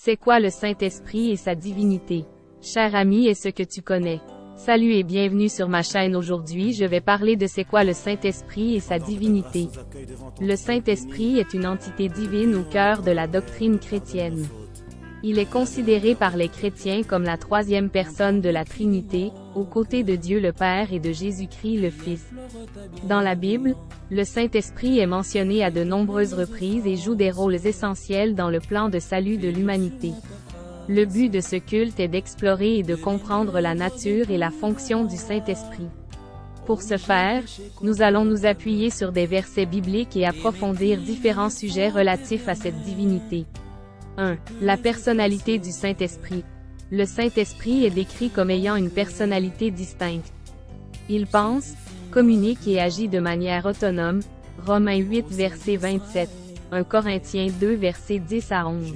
C'est quoi le Saint-Esprit et sa divinité? Cher ami, est-ce que tu connais? Salut et bienvenue sur ma chaîne. Aujourd'hui je vais parler de c'est quoi le Saint-Esprit et sa divinité. Le Saint-Esprit est une entité divine au cœur de la doctrine chrétienne. Il est considéré par les chrétiens comme la troisième personne de la Trinité, aux côtés de Dieu le Père et de Jésus-Christ le Fils. Dans la Bible, le Saint-Esprit est mentionné à de nombreuses reprises et joue des rôles essentiels dans le plan de salut de l'humanité. Le but de ce culte est d'explorer et de comprendre la nature et la fonction du Saint-Esprit. Pour ce faire, nous allons nous appuyer sur des versets bibliques et approfondir différents sujets relatifs à cette divinité. 1. La personnalité du Saint-Esprit. Le Saint-Esprit est décrit comme ayant une personnalité distincte. Il pense, communique et agit de manière autonome. Romains 8 verset 27, 1 Corinthiens 2 verset 10 à 11.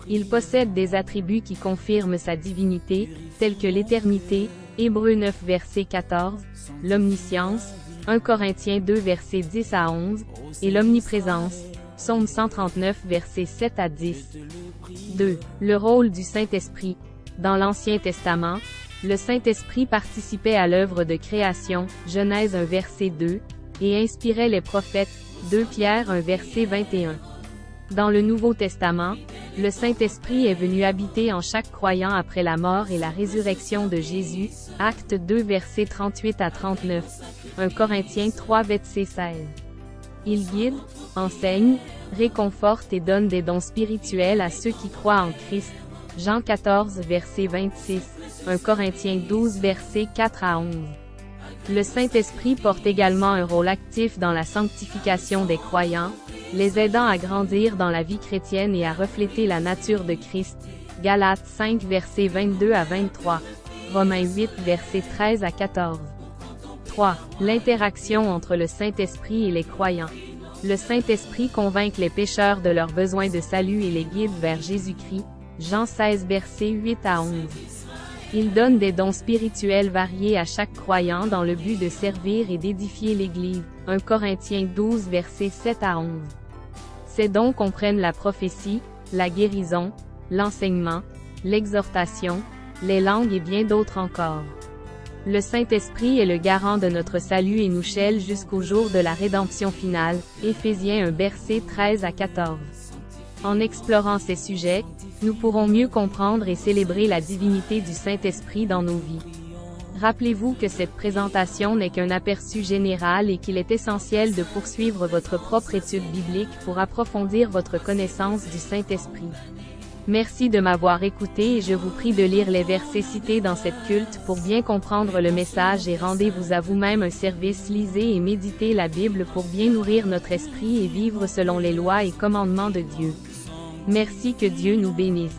Il possède des attributs qui confirment sa divinité, tels que l'éternité, Hébreux 9 verset 14, l'omniscience, 1 Corinthiens 2 verset 10 à 11, et l'omniprésence, Psaume 139 versets 7 à 10. 2. Le rôle du Saint-Esprit. Dans l'Ancien Testament, le Saint-Esprit participait à l'œuvre de création, Genèse 1 verset 2, et inspirait les prophètes, 2 Pierre 1 verset 21. Dans le Nouveau Testament, le Saint-Esprit est venu habiter en chaque croyant après la mort et la résurrection de Jésus, Actes 2 versets 38 à 39, 1 Corinthiens 3 verset 16. Il guide, enseigne, réconforte et donne des dons spirituels à ceux qui croient en Christ. Jean 14 verset 26, 1 Corinthiens 12 verset 4 à 11. Le Saint-Esprit porte également un rôle actif dans la sanctification des croyants, les aidant à grandir dans la vie chrétienne et à refléter la nature de Christ. Galates 5 verset 22 à 23, Romains 8 verset 13 à 14. 3. L'interaction entre le Saint-Esprit et les croyants. Le Saint-Esprit convainc les pécheurs de leurs besoins de salut et les guide vers Jésus-Christ. Jean 16 versets 8 à 11. Il donne des dons spirituels variés à chaque croyant dans le but de servir et d'édifier l'Église. 1 Corinthiens 12 versets 7 à 11. Ces dons comprennent la prophétie, la guérison, l'enseignement, l'exhortation, les langues et bien d'autres encore. Le Saint-Esprit est le garant de notre salut et nous scelle jusqu'au jour de la rédemption finale. Éphésiens 1 verset 13 à 14. En explorant ces sujets, nous pourrons mieux comprendre et célébrer la divinité du Saint-Esprit dans nos vies. Rappelez-vous que cette présentation n'est qu'un aperçu général et qu'il est essentiel de poursuivre votre propre étude biblique pour approfondir votre connaissance du Saint-Esprit. Merci de m'avoir écouté et je vous prie de lire les versets cités dans cette culte pour bien comprendre le message et rendez-vous à vous-même un service. Lisez et méditez la Bible pour bien nourrir notre esprit et vivre selon les lois et commandements de Dieu. Merci, que Dieu nous bénisse.